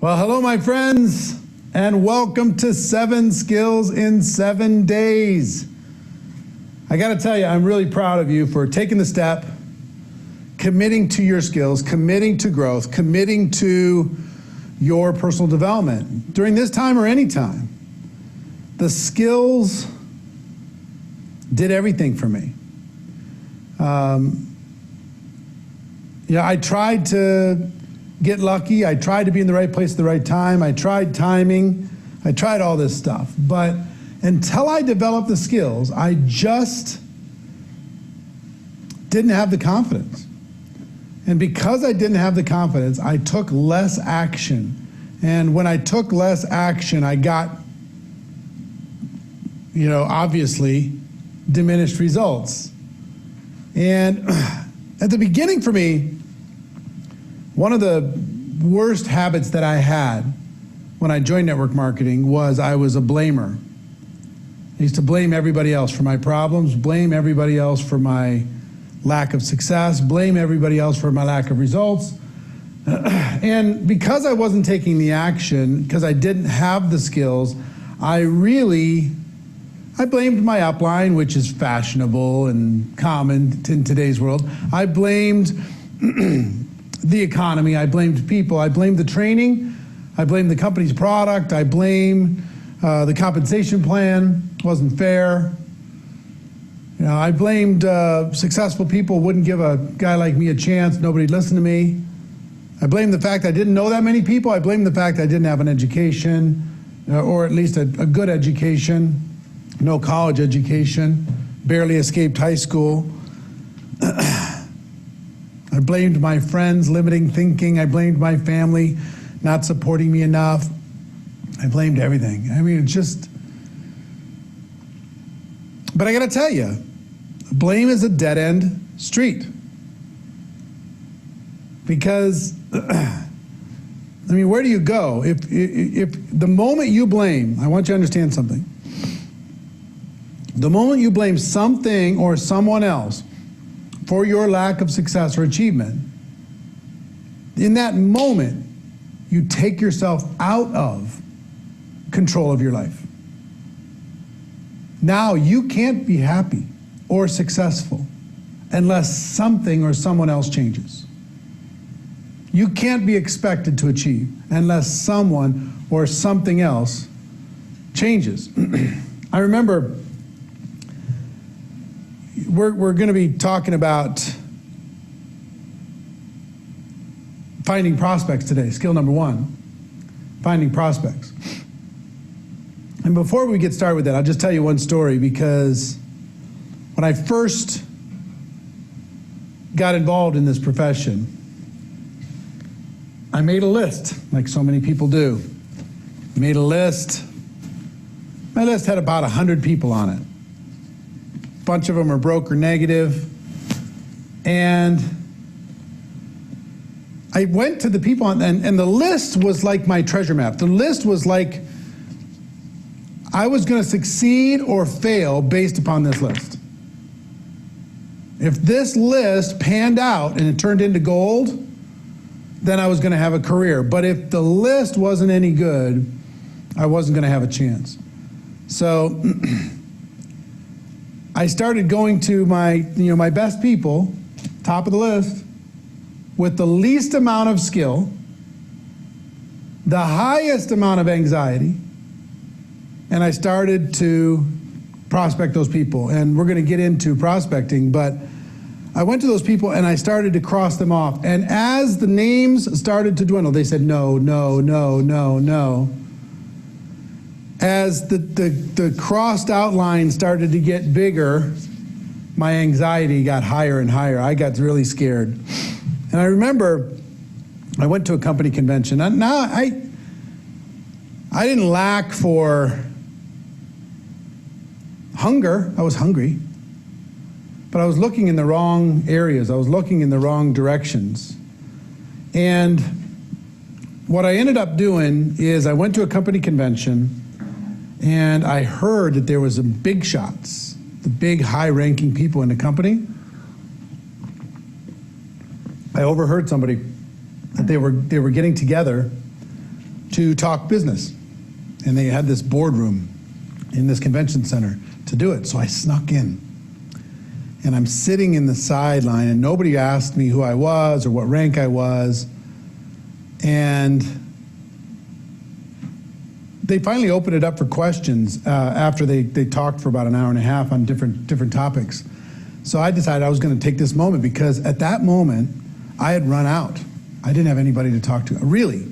Well, hello, my friends, and welcome to 7 Skills in 7 Days. I got to tell you, I'm really proud of you for taking the step, committing to your skills, committing to growth, committing to your personal development during this time or any time. The skills did everything for me. I tried to get lucky. I tried to be in the right place at the right time. I tried timing. I tried all this stuff. But until I developed the skills, I just didn't have the confidence. And because I didn't have the confidence, I took less action. And when I took less action, I got, obviously diminished results. And at the beginning for me, one of the worst habits that I had when I joined network marketing was I was a blamer. I used to blame everybody else for my problems, blame everybody else for my lack of success, blame everybody else for my lack of results. And because I wasn't taking the action, because I didn't have the skills, I blamed my upline, which is fashionable and common in today's world. I blamed the economy, I blamed people, I blamed the training, I blamed the company's product, I blamed the compensation plan, wasn't fair. I blamed successful people wouldn't give a guy like me a chance, nobody'd listen to me. I blamed the fact I didn't know that many people, I blamed the fact I didn't have an education, or at least a good education, no college education, barely escaped high school. I blamed my friends limiting thinking. I blamed my family not supporting me enough. I blamed everything. I mean, but I gotta tell you, blame is a dead-end street. Because, where do you go? If the moment you blame, I want you to understand something. The moment you blame something or someone else for your lack of success or achievement, in that moment, you take yourself out of control of your life. Now you can't be happy or successful unless something or someone else changes. You can't be expected to achieve unless someone or something else changes. I remember we're going to be talking about finding prospects today, skill number 1, finding prospects. And before we get started with that, I'll just tell you one story, because when I first got involved in this profession, I made a list, like so many people do. Made a list. My list had about 100 people on it. A bunch of them are broke or negative. And I went to the people, and the list was like my treasure map. The list was like I was going to succeed or fail based upon this list. If this list panned out and it turned into gold, then I was going to have a career. But if the list wasn't any good, I wasn't going to have a chance. So I started going to my best people, top of the list, with the least amount of skill, the highest amount of anxiety, and I started to prospect those people. And we're going to get into prospecting, but I went to those people and I started to cross them off. And as the names started to dwindle, they said no, no, no, no, no. As the crossed outline started to get bigger, my anxiety got higher and higher. I got really scared. And I remember I went to a company convention. Now I didn't lack for hunger. I was hungry. But I was looking in the wrong areas. I was looking in the wrong directions. And what I ended up doing is I went to a company convention and I heard that there was some big shots, the big high-ranking people in the company. I overheard somebody that they were getting together to talk business. And they had this boardroom in this convention center to do it. So I snuck in. And I'm sitting in the sideline, and nobody asked me who I was or what rank I was. And they finally opened it up for questions after they talked for about an hour and a half on different topics. So I decided I was going to take this moment, because at that moment, I had run out. I didn't have anybody to talk to. Really.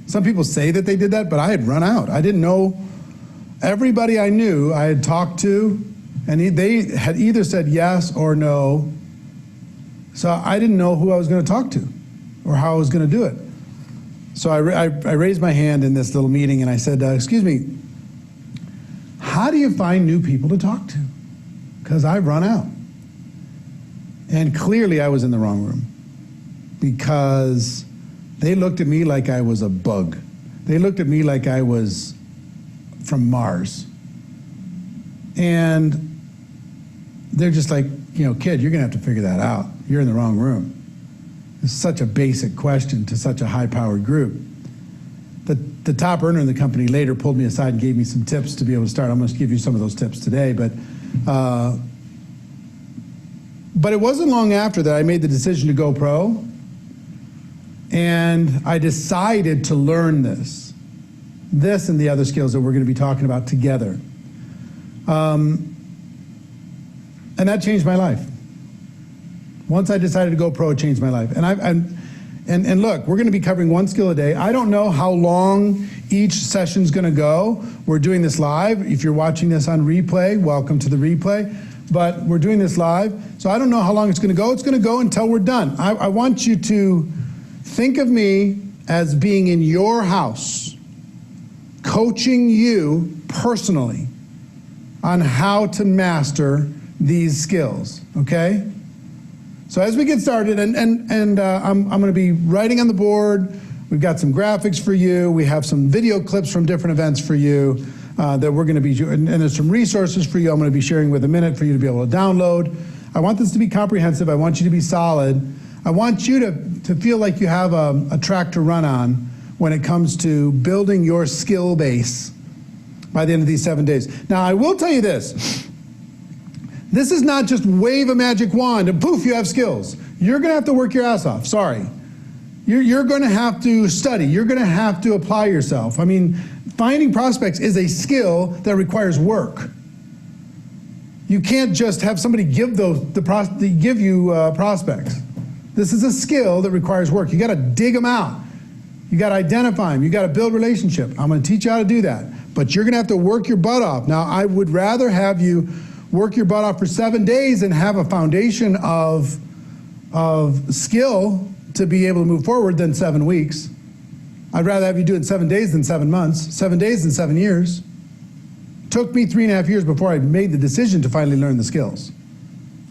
Some people say that they did that, but I had run out. I didn't know. Everybody I knew I had talked to, and they had either said yes or no. So I didn't know who I was going to talk to or how I was going to do it. So I raised my hand in this little meeting, and I said, excuse me, how do you find new people to talk to? Because I've run out. And clearly I was in the wrong room, because they looked at me like I was a bug. They looked at me like I was from Mars. And they're just like, kid, you're going to have to figure that out. You're in the wrong room. It's such a basic question to such a high-powered group. The top earner in the company later pulled me aside and gave me some tips to be able to start. I'm going to give you some of those tips today. But it wasn't long after that I made the decision to go pro. And I decided to learn this and the other skills that we're going to be talking about together. And that changed my life. Once I decided to go pro, it changed my life. And look, we're going to be covering one skill a day. I don't know how long each session's going to go. We're doing this live. If you're watching this on replay, welcome to the replay. But we're doing this live, so I don't know how long it's going to go. It's going to go until we're done. I want you to think of me as being in your house, coaching you personally on how to master these skills, okay? So as we get started, and I'm going to be writing on the board. We've got some graphics for you. We have some video clips from different events for you that we're going to be, and there's some resources for you I'm going to be sharing with a minute for you to be able to download. I want this to be comprehensive. I want you to be solid. I want you to feel like you have a track to run on when it comes to building your skill base by the end of these 7 days. Now, I will tell you this. This is not just wave a magic wand and poof, you have skills. You're going to have to work your ass off. Sorry. You're going to have to study. You're going to have to apply yourself. I mean, finding prospects is a skill that requires work. You can't just have somebody give you prospects. This is a skill that requires work. You got to dig them out. You got to identify them. You got to build relationship. I'm going to teach you how to do that. But you're going to have to work your butt off. Now, I would rather have you work your butt off for 7 days and have a foundation of skill to be able to move forward than 7 weeks. I'd rather have you do it in 7 days than 7 months, 7 days than 7 years. It took me 3.5 years before I made the decision to finally learn the skills.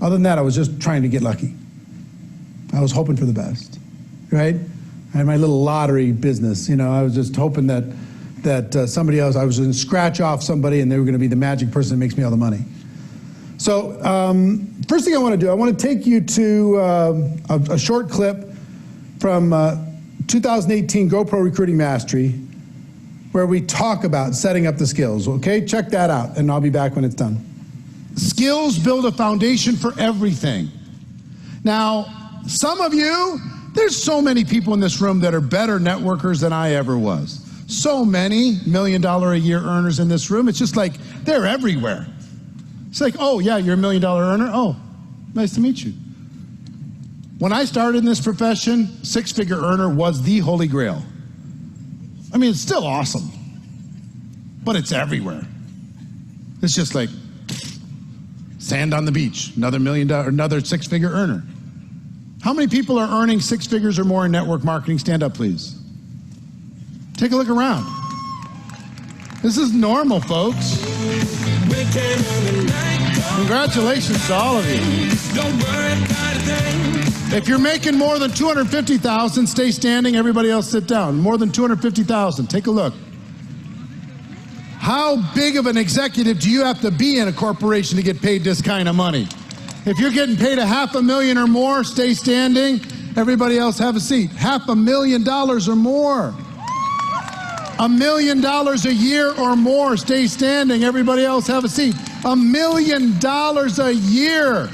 Other than that, I was just trying to get lucky. I was hoping for the best, right? I had my little lottery business. I was just hoping that somebody else, I was going to scratch off somebody and they were going to be the magic person that makes me all the money. So first thing I want to do, I want to take you to a short clip from 2018 GoPro Recruiting Mastery, where we talk about setting up the skills, okay? Check that out, and I'll be back when it's done. Skills build a foundation for everything. Now, some of you, there's so many people in this room that are better networkers than I ever was. So many $1 million a year earners in this room. It's just like they're everywhere. It's like, oh yeah, you're a $1 million earner? Oh, nice to meet you. When I started in this profession, six-figure earner was the holy grail. I mean, it's still awesome, but it's everywhere. It's just like sand on the beach, another $1 million, another six-figure earner. How many people are earning 6 figures or more in network marketing? Stand up, please. Take a look around. This is normal, folks. Congratulations to all of you. If you're making more than $250,000, stay standing. Everybody else sit down. More than $250,000. Take a look. How big of an executive do you have to be in a corporation to get paid this kind of money? If you're getting paid $500,000 or more, stay standing. Everybody else have a seat. $500,000 or more. $1 million a year or more, stay standing. Everybody else have a seat. $1 million a year.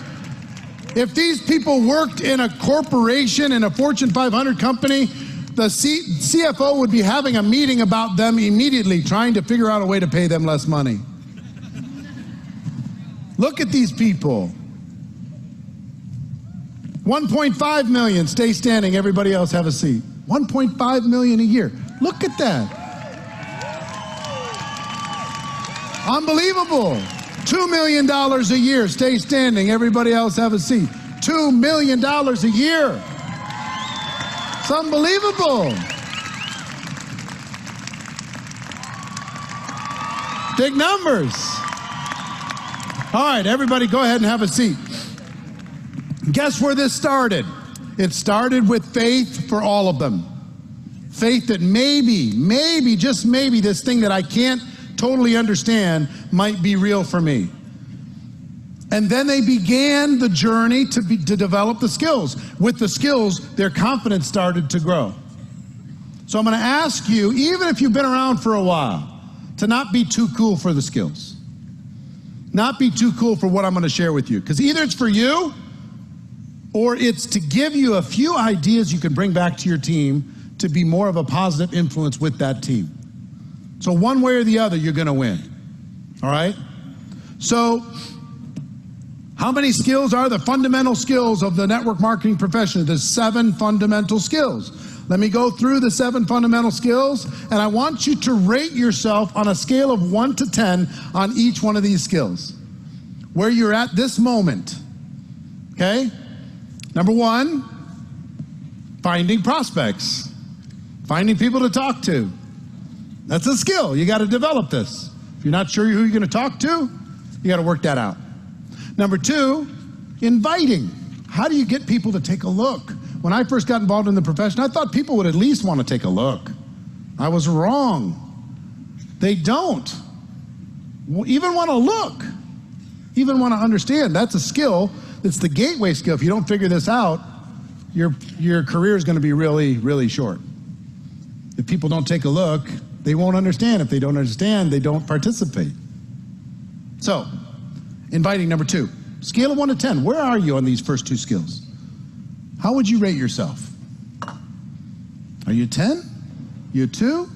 If these people worked in a corporation, in a Fortune 500 company, the CFO would be having a meeting about them immediately, trying to figure out a way to pay them less money. Look at these people. 1.5 million, stay standing. Everybody else have a seat. 1.5 million a year. Look at that. Unbelievable. $2 million a year, stay standing. Everybody else have a seat. $2 million a year. It's unbelievable. Big numbers. All right, everybody go ahead and have a seat. Guess where this started? It started with faith for all of them. Faith that maybe, just maybe, this thing that I can't totally understand might be real for me. And then they began the journey to develop the skills. With the skills, their confidence started to grow. So I'm going to ask you, even if you've been around for a while, to not be too cool for the skills. Not be too cool for what I'm going to share with you. Because either it's for you, or it's to give you a few ideas you can bring back to your team to be more of a positive influence with that team. So one way or the other, you're going to win. All right? So how many skills are the fundamental skills of the network marketing profession? There's 7 fundamental skills. Let me go through the 7 fundamental skills, and I want you to rate yourself on a scale of 1 to 10 on each one of these skills, where you're at this moment. Okay? Number 1, finding prospects. Finding people to talk to. That's a skill. You got to develop this. If you're not sure who you're going to talk to, you got to work that out. Number 2, inviting. How do you get people to take a look? When I first got involved in the profession, I thought people would at least want to take a look. I was wrong. They don't even want to look, even want to understand. That's a skill. It's the gateway skill. If you don't figure this out, your career is going to be really, really short. If people don't take a look, they won't understand. If they don't understand, they don't participate. So, inviting, number 2. Scale of 1 to 10. Where are you on these first 2 skills? How would you rate yourself? Are you 10? You 2?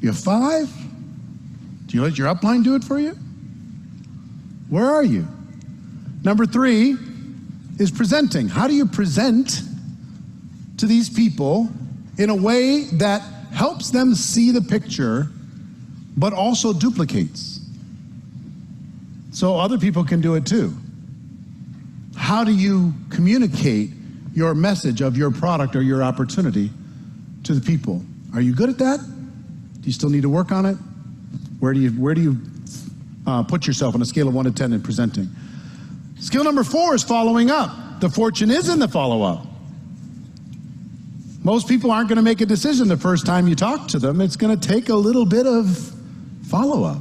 You 5? Do you let your upline do it for you? Where are you? Number 3 is presenting. How do you present to these people in a way that helps them see the picture, but also duplicates, so other people can do it too? How do you communicate your message of your product or your opportunity to the people? Are you good at that? Do you still need to work on it? Where do you put yourself on a scale of 1 to 10 in presenting? Skill number 4 is following up. The fortune is in the follow-up. Most people aren't going to make a decision the first time you talk to them. It's going to take a little bit of follow-up.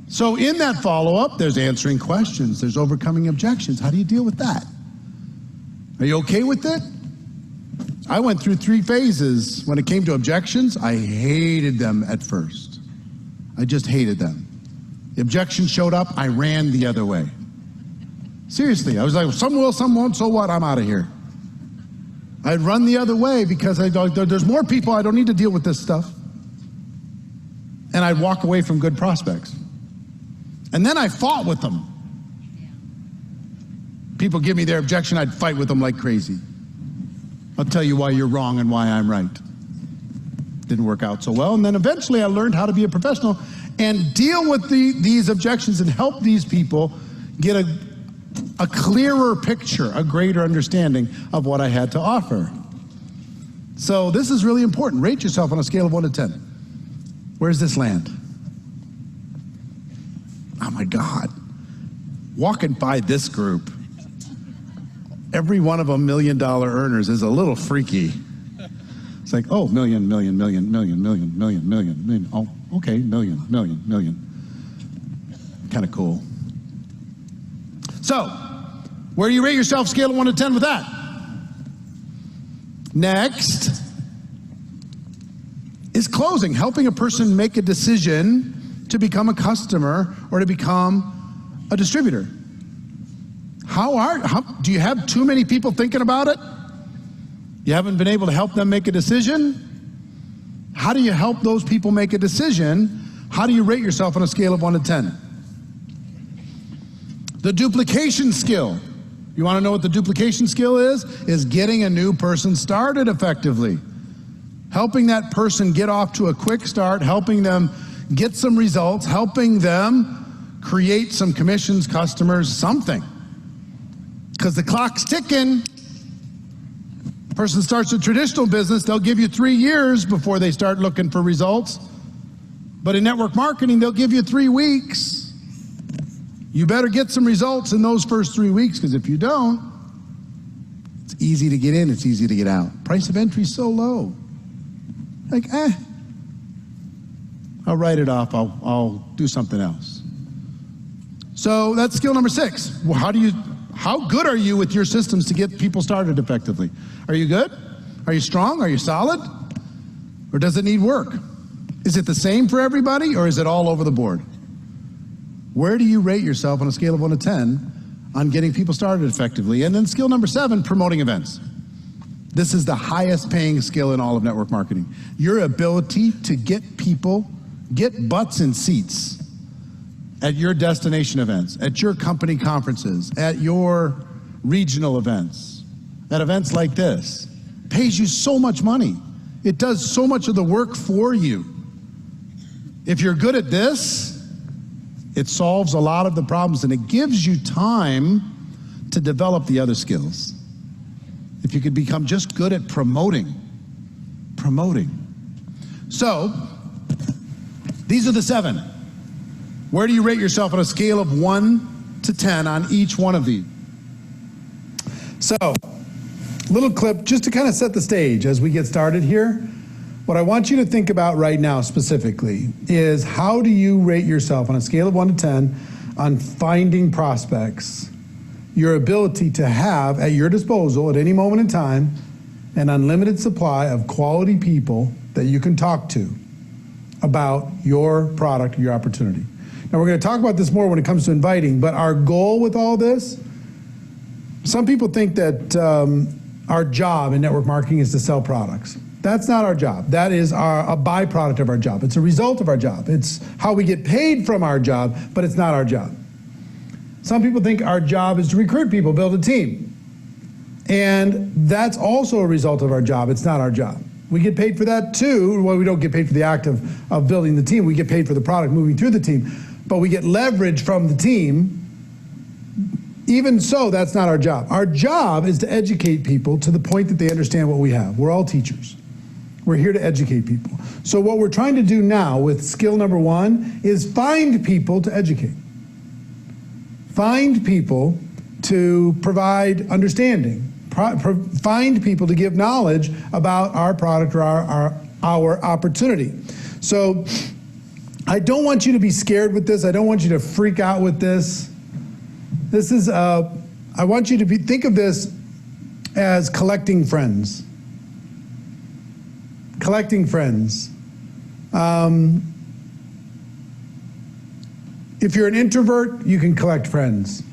So in that follow-up, there's answering questions. There's overcoming objections. How do you deal with that? Are you okay with it? I went through 3 phases. When it came to objections, I hated them at first. I just hated them. The objections showed up, I ran the other way. Seriously, I was like, some will, some won't, so what? I'm out of here. I'd run the other way because I thought, there's more people, I don't need to deal with this stuff. And I'd walk away from good prospects. And then I fought with them. People give me their objection, I'd fight with them like crazy. I'll tell you why you're wrong and why I'm right. Didn't work out so well. And then eventually I learned how to be a professional and deal with these objections and help these people get a clearer picture, a greater understanding of what I had to offer. So this is really important. Rate yourself on a scale of 1 to 10. Where does this land? Oh my God. Walking by this group, every one of them $1 million earners is a little freaky. It's like, oh, million. Oh, okay, million. Kind of cool. So, where do you rate yourself, scale of 1 to 10 with that? Next, is closing, helping a person make a decision to become a customer or to become a distributor. Do you have too many people thinking about it? You haven't been able to help them make a decision? How do you help those people make a decision? How do you rate yourself on a scale of 1 to 10? The duplication skill. You want to know what the duplication skill is? Is getting a new person started effectively. Helping that person get off to a quick start, helping them get some results, helping them create some commissions, customers, something. Because the clock's ticking. Person starts a traditional business, they'll give you 3 years before they start looking for results. But in network marketing, they'll give you 3 weeks. You better get some results in those first 3 weeks, because if you don't, it's easy to get in, it's easy to get out. Price of entry is so low. Like, I'll write it off, I'll do something else. So that's skill number 6. Well, how good are you with your systems to get people started effectively? Are you good? Are you strong? Are you solid? Or does it need work? Is it the same for everybody, or is it all over the board? Where do you rate yourself on a scale of 1 to 10 on getting people started effectively? And then skill number 7, promoting events. This is the highest paying skill in all of network marketing. Your ability to get people, get butts in seats at your destination events, at your company conferences, at your regional events, at events like this, pays you so much money. It does so much of the work for you. If you're good at this, it solves a lot of the problems, and it gives you time to develop the other skills. If you could become just good at promoting. So, these are the 7. Where do you rate yourself on a scale of 1 to 10 on each one of these? So, little clip just to kind of set the stage as we get started here. What I want you to think about right now specifically is, how do you rate yourself on a scale of 1 to 10 on finding prospects, your ability to have at your disposal at any moment in time an unlimited supply of quality people that you can talk to about your product, your opportunity. Now, we're going to talk about this more when it comes to inviting, but our goal with all this, some people think that our job in network marketing is to sell products. That's not our job. That is a byproduct of our job. It's a result of our job. It's how we get paid from our job, but it's not our job. Some people think our job is to recruit people, build a team. And that's also a result of our job. It's not our job. We get paid for that too. Well, we don't get paid for the act of building the team. We get paid for the product moving through the team. But we get leverage from the team. Even so, that's not our job. Our job is to educate people to the point that they understand what we have. We're all teachers. We're here to educate people. So what we're trying to do now with skill number 1 is find people to educate. Find people to provide understanding. Find people to give knowledge about our product or our opportunity. So I don't want you to be scared with this. I don't want you to freak out with this. This is, I want you to think of this as collecting friends. Collecting friends. If you're an introvert, you can collect friends.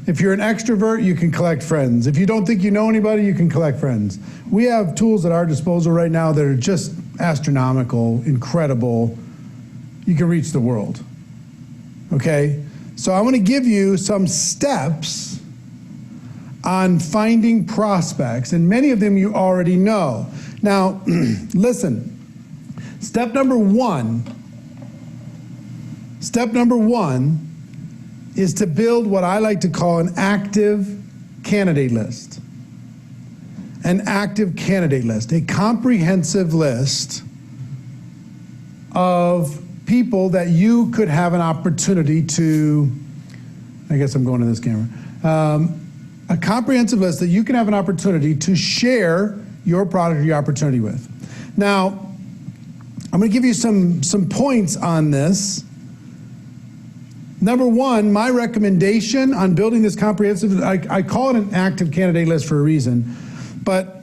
If you're an extrovert, you can collect friends. If you don't think you know anybody, you can collect friends. We have tools at our disposal right now that are just astronomical, incredible. You can reach the world. Okay? So I want to give you some steps on finding prospects, and many of them you already know. Now, listen, step number one is to build what I like to call an active candidate list. An active candidate list, a comprehensive list of people that you could have an opportunity to, I guess I'm going to this camera, a comprehensive list that you can have an opportunity to share your product or your opportunity with. Now, I'm going to give you some points on this. Number one, my recommendation on building this comprehensive, I call it an active candidate list for a reason, but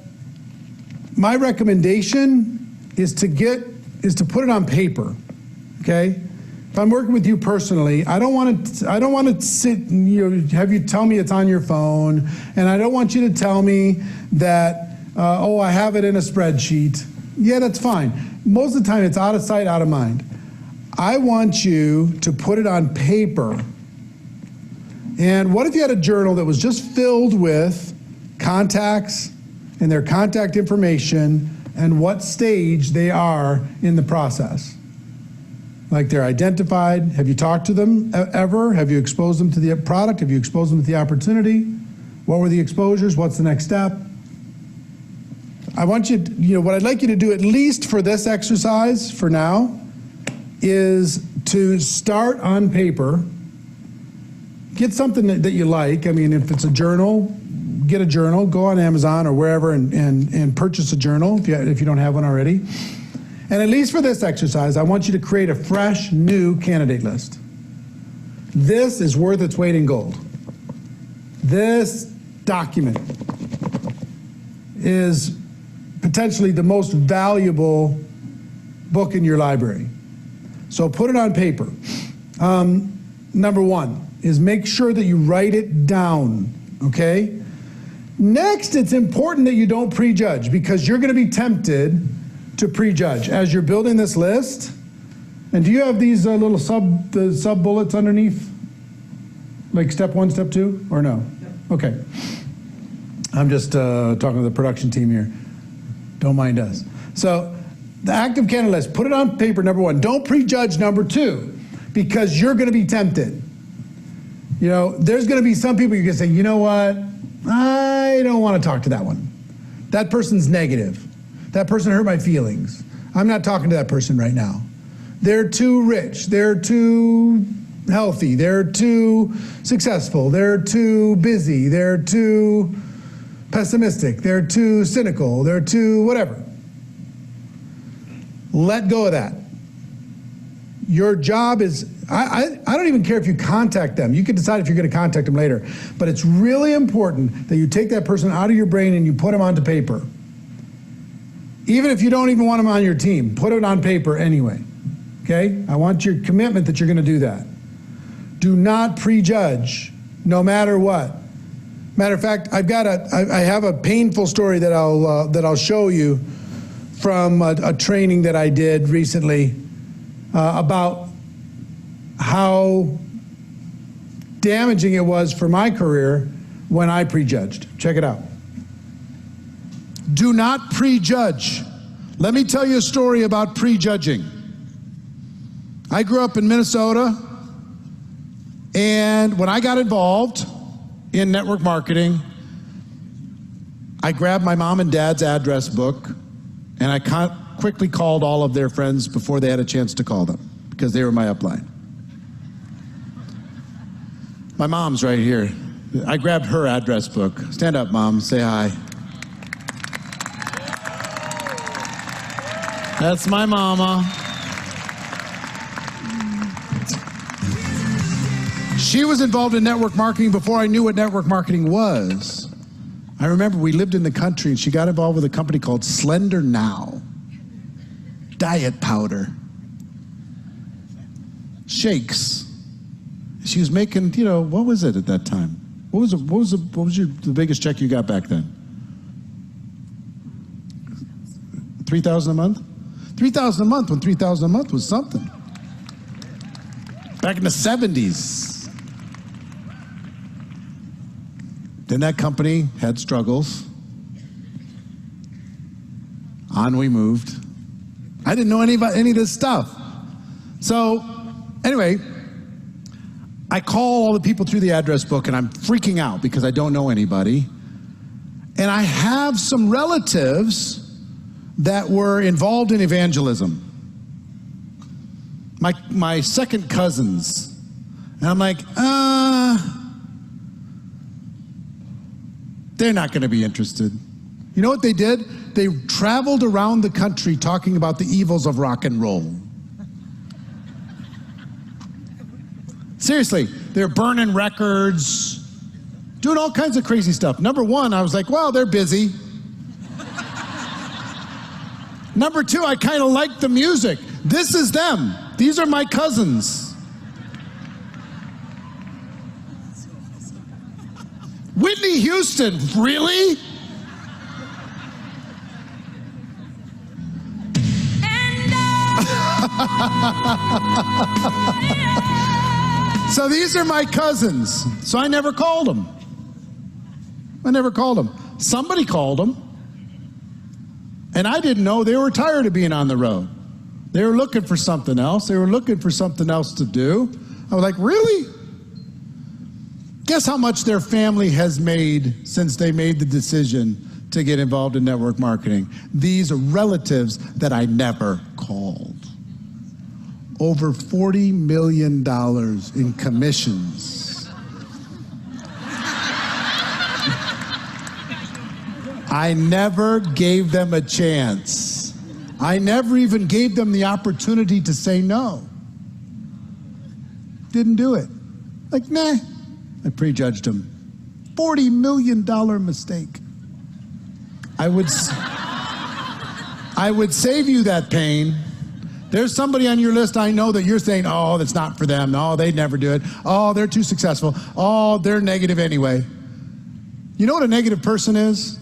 my recommendation is to get is to put it on paper, okay? If I'm working with you personally, I don't want to sit and have you tell me it's on your phone, and I don't want you to tell me that, oh, I have it in a spreadsheet. Yeah, that's fine. Most of the time, it's out of sight, out of mind. I want you to put it on paper. And what if you had a journal that was just filled with contacts and their contact information and what stage they are in the process? Like they're identified. Have you talked to them ever? Have you exposed them to the product? Have you exposed them to the opportunity? What were the exposures? What's the next step? I want you to, what I'd like you to do, at least for this exercise for now, is to start on paper. Get something that you like. I mean, if it's a journal, get a journal. Go on Amazon or wherever and purchase a journal if you don't have one already. And at least for this exercise, I want you to create a fresh, new candidate list. This is worth its weight in gold. This document is potentially the most valuable book in your library. So put it on paper. Number one is make sure that you write it down, okay? Next, it's important that you don't prejudge, because you're gonna be tempted to prejudge as you're building this list. And do you have these little sub bullets underneath? Like step one, step two, or no? Yeah. Okay. I'm just talking to the production team here. Don't mind us. So the active candidate list, put it on paper, number one. Don't prejudge, number two, because you're gonna be tempted. There's gonna be some people you're gonna say, you know what? I don't wanna talk to that one. That person's negative. That person hurt my feelings. I'm not talking to that person right now. They're too rich. They're too healthy. They're too successful. They're too busy. They're too pessimistic. They're too cynical. They're too whatever. Let go of that. Your job is, I don't even care if you contact them. You can decide if you're going to contact them later. But it's really important that you take that person out of your brain and you put them onto paper. Even if you don't even want them on your team, put it on paper anyway. Okay? I want your commitment that you're going to do that. Do not prejudge, no matter what. Matter of fact, I have a painful story that I'll show you from a training that I did recently about how damaging it was for my career when I prejudged. Check it out. Do not prejudge. Let me tell you a story about prejudging. I grew up in Minnesota, and when I got involved in network marketing, I grabbed my mom and dad's address book, and I quickly called all of their friends before they had a chance to call them, because they were my upline. My mom's right here. I grabbed her address book. Stand up, Mom, say hi. That's my mama. She was involved in network marketing before I knew what network marketing was. I remember we lived in the country and she got involved with a company called Slender Now. Diet powder. Shakes. She was making, what was it at that time? What was the biggest check you got back then? $3,000 a month? $3,000 a month when $3,000 a month was something. Back in the 70s. Then that company had struggles. On we moved. I didn't know any of this stuff. So anyway, I call all the people through the address book and I'm freaking out because I don't know anybody. And I have some relatives that were involved in evangelism. My second cousins. And I'm like, they're not going to be interested. You know what they did? They traveled around the country talking about the evils of rock and roll. Seriously, they're burning records, doing all kinds of crazy stuff. Number one, I was like, well, they're busy. Number two, I kind of like the music. This is them. These are my cousins. Whitney Houston, really? So these are my cousins. So I never called them. Somebody called them. And I didn't know they were tired of being on the road. They were looking for something else. They were looking for something else to do. I was like, really? Guess how much their family has made since they made the decision to get involved in network marketing? These are relatives that I never called. Over $40 million in commissions. I never gave them a chance. I never even gave them the opportunity to say no. Didn't do it. Like, nah, I prejudged them. $40 million mistake. I would save you that pain. There's somebody on your list I know that you're saying, oh, that's not for them. Oh, they'd never do it. Oh, they're too successful. Oh, they're negative anyway. You know what a negative person is?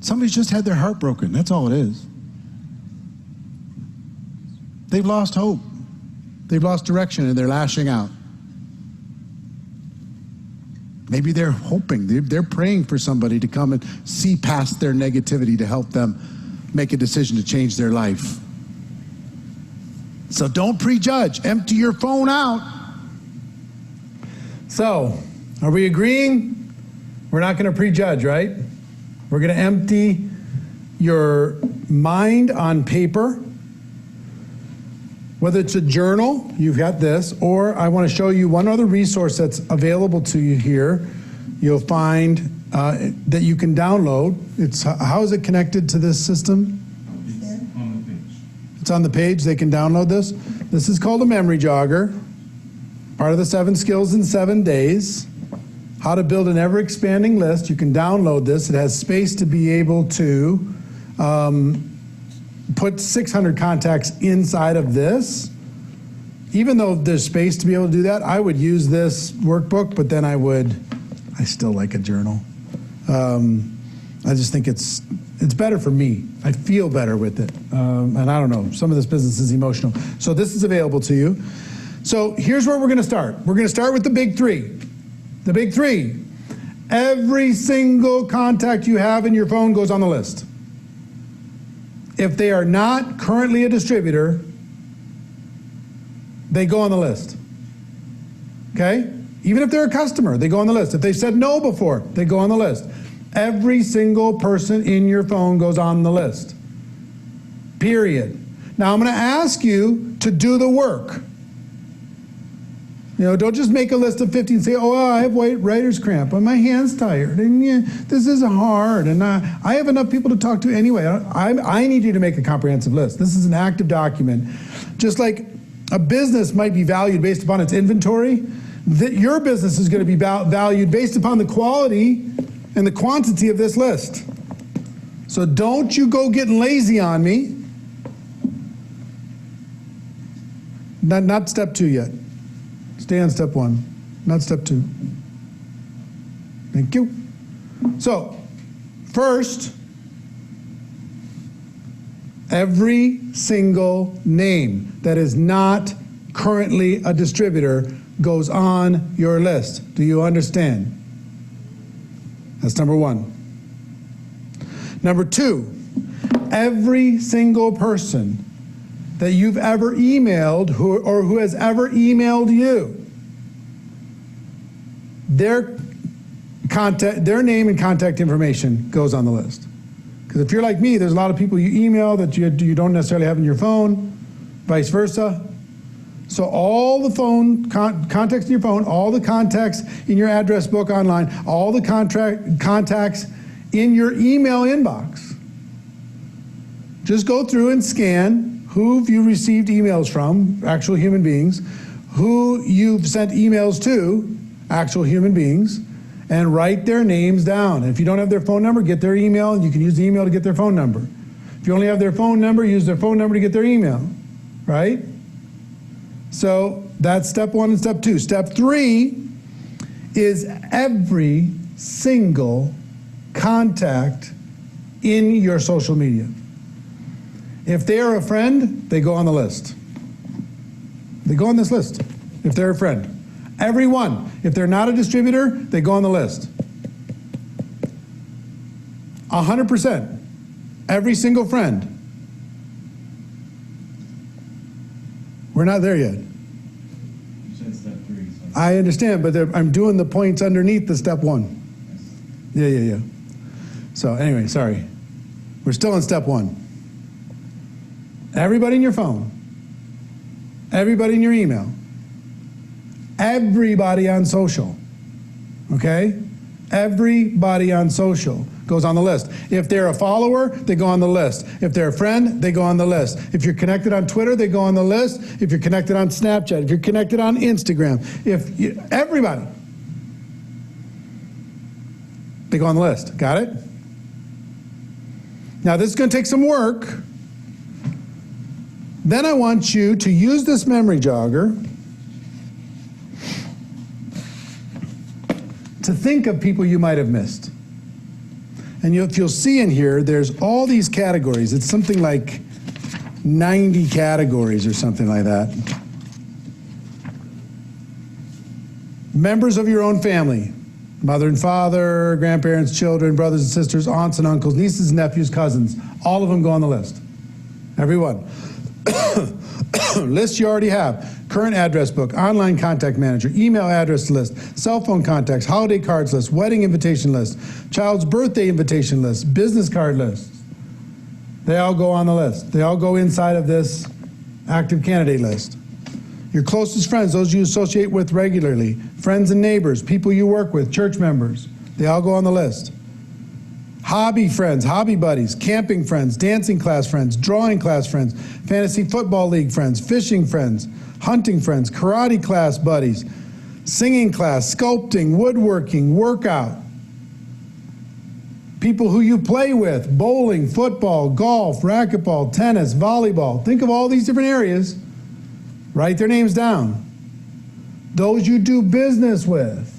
Somebody's just had their heart broken. That's all it is. They've lost hope. They've lost direction and they're lashing out. Maybe they're hoping, they're praying for somebody to come and see past their negativity to help them make a decision to change their life. So don't prejudge. Empty your phone out. So, are we agreeing? We're not going to prejudge, right? We're going to empty your mind on paper. Whether it's a journal, you've got this, or I want to show you one other resource that's available to you here. You'll find that you can download. How is it connected to this system? It's on the page. They can download this. This is called a memory jogger. Part of the 7 skills in 7 days. How to build an ever-expanding list. You can download this. It has space to be able to put 600 contacts inside of this. Even though there's space to be able to do that, I would use this workbook, but then I still like a journal. I just think it's better for me. I feel better with it. And I don't know, some of this business is emotional. So this is available to you. So here's where we're going to start. We're going to start with the big 3. The big 3. Every single contact you have in your phone goes on the list. If they are not currently a distributor, they go on the list. Okay? Even if they're a customer, they go on the list. If they've said no before, they go on the list. Every single person in your phone goes on the list. Period. Now I'm going to ask you to do the work. You know, don't just make a list of 50 and say, oh, I have writer's cramp, and my hand's tired, and yeah, this is hard, and I have enough people to talk to anyway. I need you to make a comprehensive list. This is an active document. Just like a business might be valued based upon its inventory, that your business is going to be valued based upon the quality and the quantity of this list. So don't you go getting lazy on me. Not step 2 yet. Stay on step 1, not step 2. Thank you. So, first, every single name that is not currently a distributor goes on your list. Do you understand? That's number 1. Number 2, every single person that you've ever emailed who has ever emailed you, their name and contact information goes on the list. Because if you're like me, there's a lot of people you email that you don't necessarily have in your phone, vice versa. So all the phone contacts in your phone, all the contacts in your address book online, all the contacts in your email inbox. Just go through and scan who you received emails from, actual human beings, who you've sent emails to, actual human beings, and write their names down. If you don't have their phone number, get their email, and you can use the email to get their phone number. If you only have their phone number, use their phone number to get their email, right? So that's step 1 and step 2. Step 3 is every single contact in your social media. If they are a friend, they go on the list. They go on this list if they're a friend. Everyone. If they're not a distributor, they go on the list. 100%. Every single friend. We're not there yet. You said step 3. So I understand, but I'm doing the points underneath the step 1. Yeah. So anyway, sorry. We're still on step 1. Everybody in your phone. Everybody in your email. Everybody on social. Okay? Everybody on social goes on the list. If they're a follower, they go on the list. If they're a friend, they go on the list. If you're connected on Twitter, they go on the list. If you're connected on Snapchat, if you're connected on Instagram, everybody, they go on the list. Got it? Now this is going to take some work. Then I want you to use this memory jogger to think of people you might have missed. And if you'll see in here, there's all these categories. It's something like 90 categories or something like that. Members of your own family. Mother and father, grandparents, children, brothers and sisters, aunts and uncles, nieces and nephews, cousins. All of them go on the list. Everyone. Lists you already have. Current address book, online contact manager, email address list, cell phone contacts, holiday cards list, wedding invitation list, child's birthday invitation list, business card list. They all go on the list. They all go inside of this active candidate list. Your closest friends, those you associate with regularly, friends and neighbors, people you work with, church members, they all go on the list. Hobby friends, hobby buddies, camping friends, dancing class friends, drawing class friends, fantasy football league friends, fishing friends, hunting friends, karate class buddies, singing class, sculpting, woodworking, workout, people who you play with, bowling, football, golf, racquetball, tennis, volleyball. Think of all these different areas. Write their names down. Those you do business with.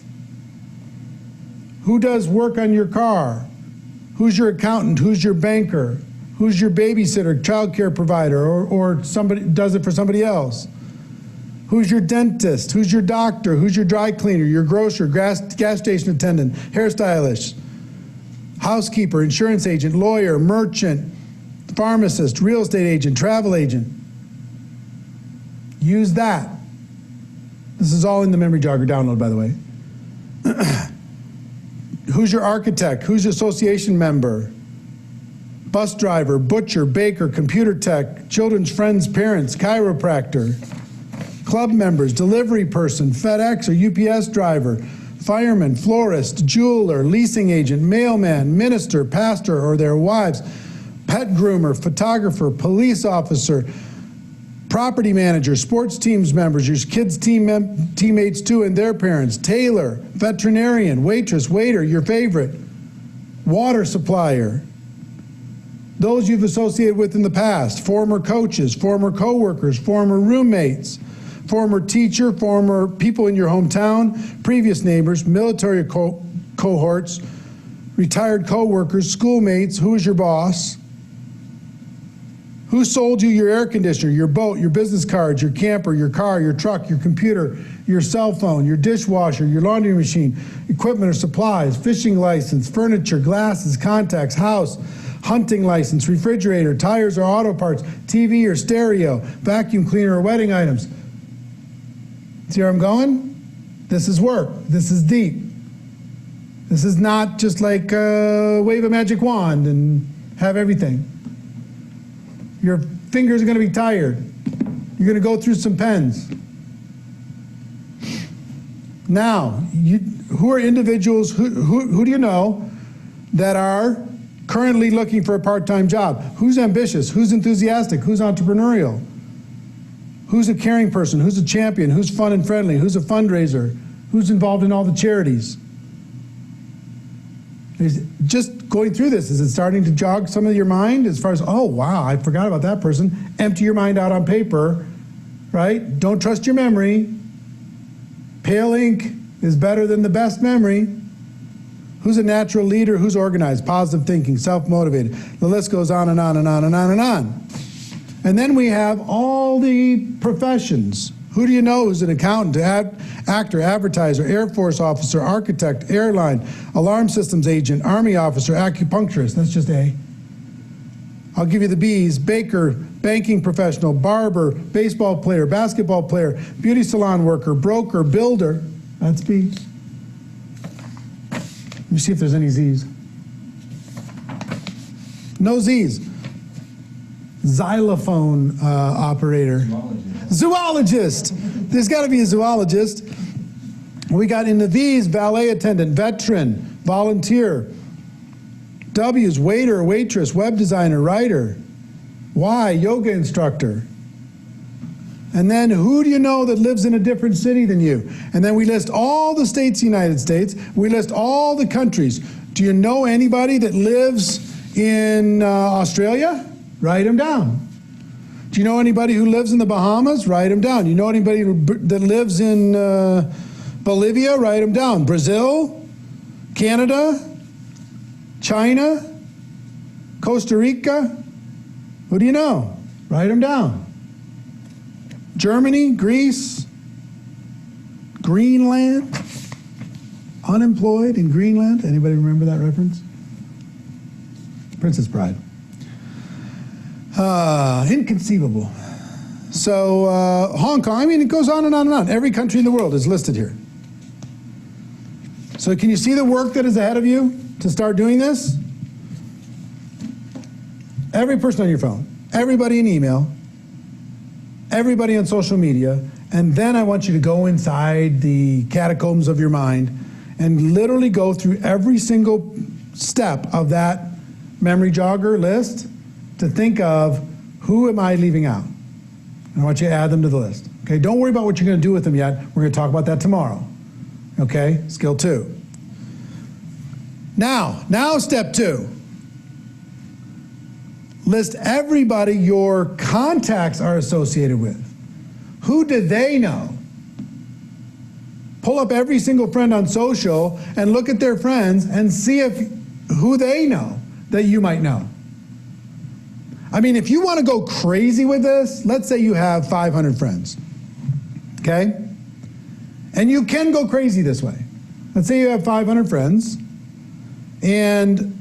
Who does work on your car? Who's your accountant? Who's your banker? Who's your babysitter, child care provider, or somebody does it for somebody else? Who's your dentist? Who's your doctor? Who's your dry cleaner, your grocer, gas station attendant, hairstylist, housekeeper, insurance agent, lawyer, merchant, pharmacist, real estate agent, travel agent? Use that. This is all in the memory jogger download, by the way. Who's your architect? Who's your association member? Bus driver, butcher, baker, computer tech, children's friends, parents, chiropractor, club members, delivery person, FedEx or UPS driver, fireman, florist, jeweler, leasing agent, mailman, minister, pastor or their wives, pet groomer, photographer, police officer, property manager, sports teams members, your kids' teammates too and their parents, tailor, veterinarian, waitress, waiter, your favorite, water supplier, those you've associated with in the past, former coaches, former co-workers, former roommates, former teacher, former people in your hometown, previous neighbors, military cohorts, retired co-workers, schoolmates, who is your boss? Who sold you your air conditioner, your boat, your business cards, your camper, your car, your truck, your computer, your cell phone, your dishwasher, your laundry machine, equipment or supplies, fishing license, furniture, glasses, contacts, house, hunting license, refrigerator, tires or auto parts, TV or stereo, vacuum cleaner or wedding items? See where I'm going? This is work. This is deep. This is not just like wave a magic wand and have everything. Your fingers are going to be tired. You're going to go through some pens. Now, who are individuals, who do you know that are currently looking for a part-time job? Who's ambitious? Who's enthusiastic? Who's entrepreneurial? Who's a caring person? Who's a champion? Who's fun and friendly? Who's a fundraiser? Who's involved in all the charities? Just going through this? Is it starting to jog some of your mind as far as, oh, wow, I forgot about that person? Empty your mind out on paper, right? Don't trust your memory. Pale ink is better than the best memory. Who's a natural leader? Who's organized? Positive thinking, self-motivated. The list goes on and on and on and on and on. And then we have all the professions. Who do you know who's an accountant, actor, advertiser, Air Force officer, architect, airline, alarm systems agent, Army officer, acupuncturist? That's just A. I'll give you the B's: baker, banking professional, barber, baseball player, basketball player, beauty salon worker, broker, builder. That's B. Let me see if there's any Z's. No Z's. Xylophone operator. Zoologist. There's got to be a zoologist. We got in the V's: valet attendant, veteran, volunteer. W's: waiter, waitress, web designer, writer. Y: yoga instructor. And then who do you know that lives in a different city than you? And then we list all the states, United States. We list all the countries. Do you know anybody that lives in Australia? Write them down. Do you know anybody who lives in the Bahamas? Write them down. You know anybody that lives in Bolivia? Write them down. Brazil, Canada, China, Costa Rica. Who do you know? Write them down. Germany, Greece, Greenland, unemployed in Greenland. Anybody remember that reference? Princess Bride. Inconceivable. So Hong Kong, I mean, it goes on and on and on. Every country in the world is listed here. So can you see the work that is ahead of you to start doing this? Every person on your phone, everybody in email, everybody on social media, and then I want you to go inside the catacombs of your mind and literally go through every single step of that memory jogger list to think of, who am I leaving out? And I want you to add them to the list. Okay, don't worry about what you're going to do with them yet. We're going to talk about that tomorrow. Okay, skill 2. Now step 2. List everybody your contacts are associated with. Who do they know? Pull up every single friend on social and look at their friends and see who they know that you might know. I mean, if you want to go crazy with this, let's say you have 500 friends, okay? And you can go crazy this way. Let's say you have 500 friends and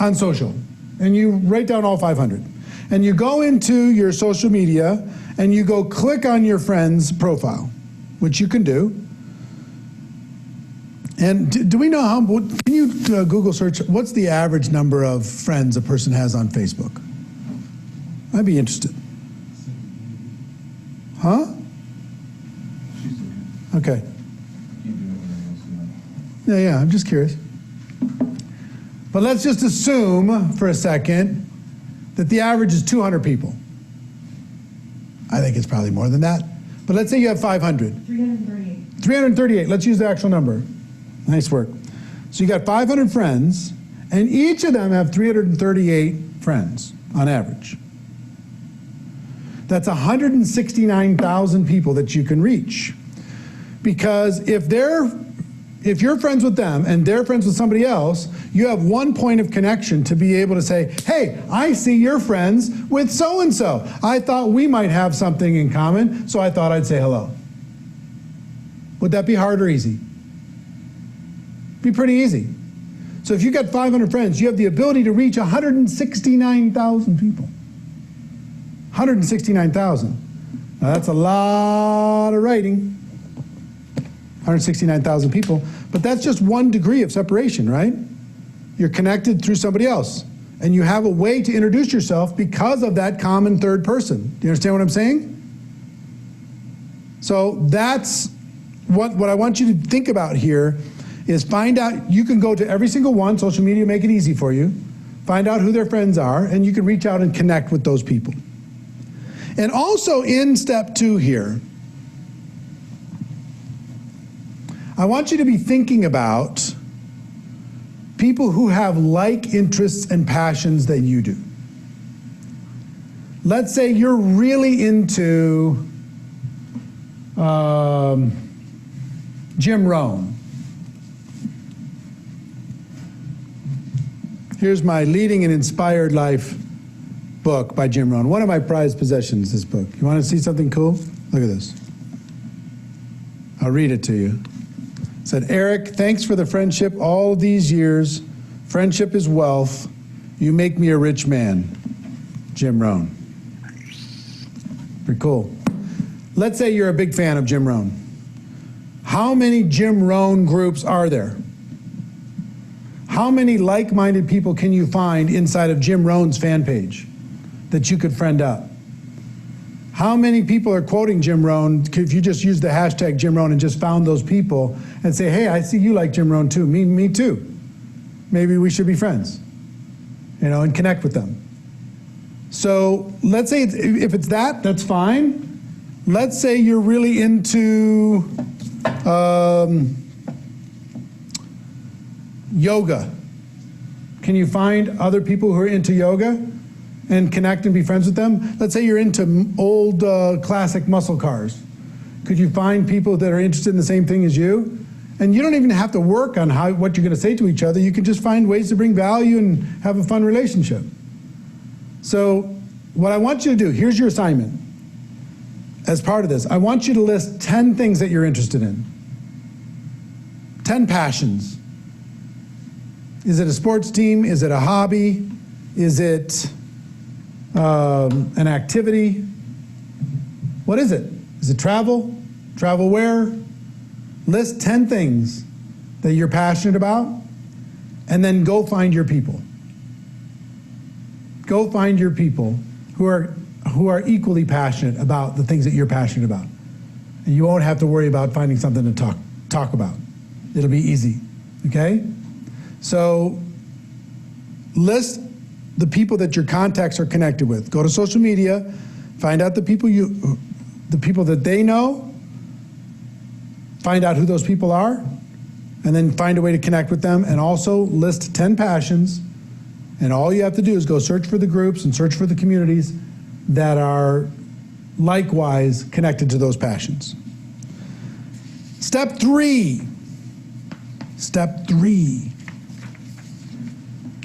on social, and you write down all 500. And you go into your social media and you go click on your friend's profile, which you can do. And do we know how, can you Google search, what's the average number of friends a person has on Facebook? I'd be interested. Huh? Okay. Yeah, I'm just curious. But let's just assume for a second that the average is 200 people. I think it's probably more than that. But let's say you have 500. 338. 338, let's use the actual number. Nice work. So you got 500 friends, and each of them have 338 friends on average. That's 169,000 people that you can reach. Because if you're friends with them and they're friends with somebody else, you have one point of connection to be able to say, hey, I see you're friends with so-and-so. I thought we might have something in common, so I thought I'd say hello. Would that be hard or easy? Be pretty easy. So if you got 500 friends, you have the ability to reach 169,000 people. 169,000. Now that's a lot of writing. 169,000 people, but that's just one degree of separation, right? You're connected through somebody else, and you have a way to introduce yourself because of that common third person. Do you understand what I'm saying? So that's what I want you to think about here is find out, you can go to every single one, social media make it easy for you, find out who their friends are, and you can reach out and connect with those people. And also in step 2 here, I want you to be thinking about people who have like interests and passions that you do. Let's say you're really into Jim Rohn. Here's my Leading an Inspired Life book by Jim Rohn. One of my prized possessions, this book. You want to see something cool? Look at this. I'll read it to you. It said, Eric, thanks for the friendship all these years. Friendship is wealth. You make me a rich man. Jim Rohn. Pretty cool. Let's say you're a big fan of Jim Rohn. How many Jim Rohn groups are there? How many like-minded people can you find inside of Jim Rohn's fan page that you could friend up? How many people are quoting Jim Rohn if you just use the hashtag Jim Rohn and just found those people and say, hey, I see you like Jim Rohn too. Me too. Maybe we should be friends, and connect with them. So let's say if it's that, that's fine. Let's say you're really into yoga. Can you find other people who are into yoga and connect and be friends with them? Let's say you're into old classic muscle cars. Could you find people that are interested in the same thing as you? And you don't even have to work on what you're going to say to each other. You can just find ways to bring value and have a fun relationship. So what I want you to do, here's your assignment. As part of this, I want you to list 10 things that you're interested in. 10 passions. Is it a sports team? Is it a hobby? Is it an activity? What is it? Is it travel? Travel where? List 10 things that you're passionate about, and then go find your people. Go find your people who are equally passionate about the things that you're passionate about. And you won't have to worry about finding something to talk about. It'll be easy, okay? So list the people that your contacts are connected with. Go to social media, find out the people that they know, find out who those people are, and then find a way to connect with them, and also list 10 passions. And all you have to do is go search for the groups and search for the communities that are likewise connected to those passions. Step 3. Step 3.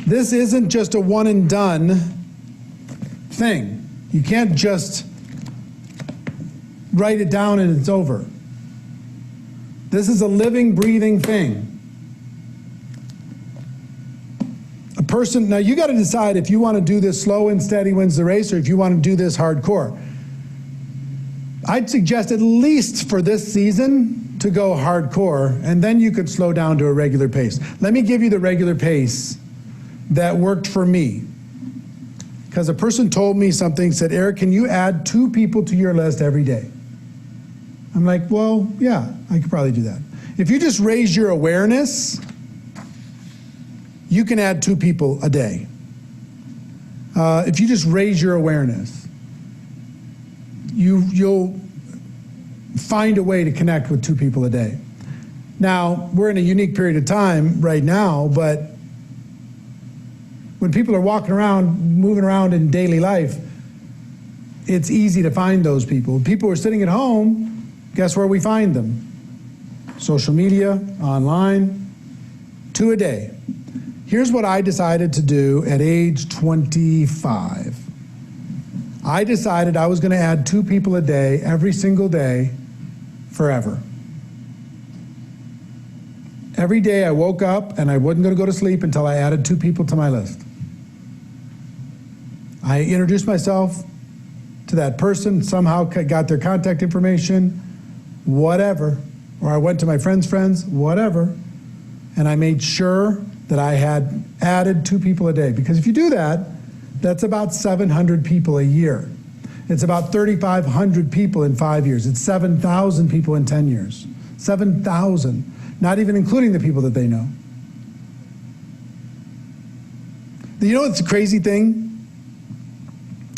This isn't just a one and done thing. You can't just write it down and it's over. This is a living, breathing thing. A person, now you got to decide if you want to do this slow and steady wins the race, or if you want to do this hardcore. I'd suggest at least for this season to go hardcore, and then you could slow down to a regular pace. Let me give you the regular pace that worked for me. Because a person told me something, said, Eric, can you add 2 people to your list every day? I'm like, well, yeah, I could probably do that. If you just raise your awareness, you can add 2 people a day. If you just raise your awareness, you'll find a way to connect with 2 people a day. Now, we're in a unique period of time right now, but when people are walking around, moving around in daily life, it's easy to find those people. People who are sitting at home, guess where we find them? Social media, online, 2 a day. Here's what I decided to do at age 25. I decided I was going to add 2 people a day, every single day, forever. Every day I woke up and I wasn't going to go to sleep until I added 2 people to my list. I introduced myself to that person, somehow got their contact information, whatever, or I went to my friend's friends, whatever, and I made sure that I had added 2 people a day. Because if you do that, that's about 700 people a year. It's about 3,500 people in 5 years. It's 7,000 people in 10 years. 7,000, not even including the people that they know. You know what's the crazy thing?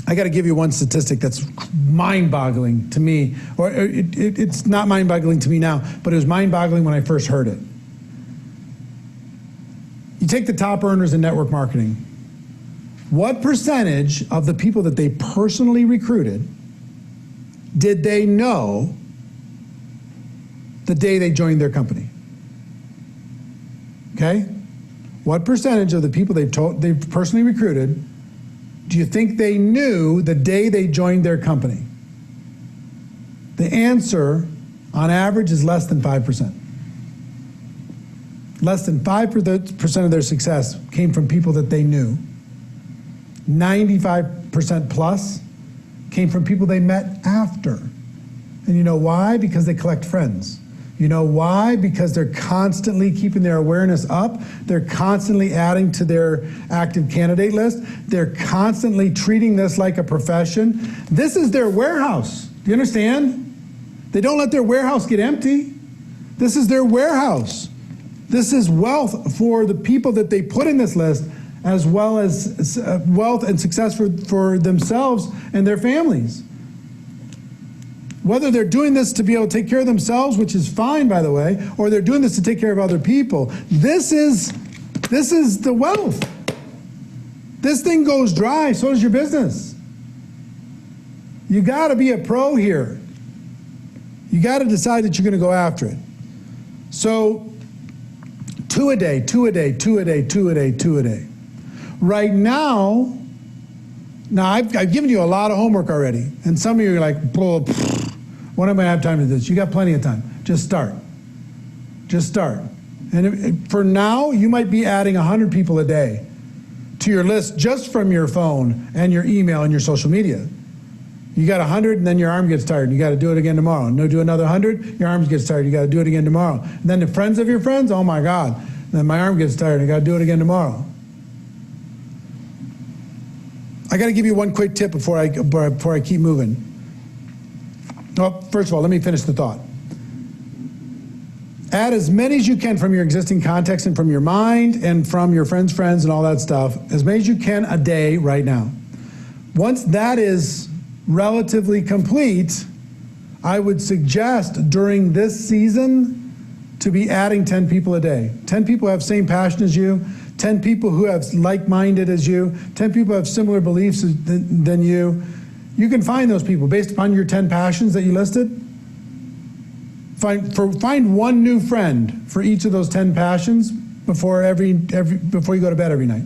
I got to give you one statistic that's mind-boggling to me, or it's not mind-boggling to me now, but it was mind-boggling when I first heard it. You take the top earners in network marketing. What percentage of the people that they personally recruited did they know the day they joined their company? Okay? What percentage of the people they've personally recruited do you think they knew the day they joined their company? The answer, on average, is less than 5%. Less than 5% of their success came from people that they knew. 95% plus came from people they met after. And you know why? Because they collect friends. You know why? Because they're constantly keeping their awareness up. They're constantly adding to their active candidate list. They're constantly treating this like a profession. This is their warehouse. Do you understand? They don't let their warehouse get empty. This is their warehouse. This is wealth for the people that they put in this list, as well as wealth and success for themselves and their families. Whether they're doing this to be able to take care of themselves, which is fine, by the way, or they're doing this to take care of other people, this is the wealth. This thing goes dry, so does your business. You got to be a pro here. You got to decide that you're going to go after it. So, 2 a day, 2 a day, 2 a day, 2 a day, 2 a day. Right now I've given you a lot of homework already, and some of you are like, when am I going to have time to do this? You got plenty of time. Just start. Just start. And for now, you might be adding 100 people a day to your list just from your phone and your email and your social media. You got 100, and then your arm gets tired. You got to do it again tomorrow. And do another 100, your arm gets tired. You got to do it again tomorrow. And then the friends of your friends, oh my God. Then my arm gets tired. I got to do it again tomorrow. I got to give you one quick tip before I keep moving. Well, first of all, let me finish the thought. Add as many as you can from your existing context and from your mind and from your friends' friends and all that stuff, as many as you can a day right now. Once that is relatively complete, I would suggest during this season to be adding 10 people a day. 10 people who have same passion as you, 10 people who have like-minded as you, 10 people who have similar beliefs than you. You can find those people based upon your 10 passions that you listed. Find one new friend for each of those 10 passions before you go to bed every night.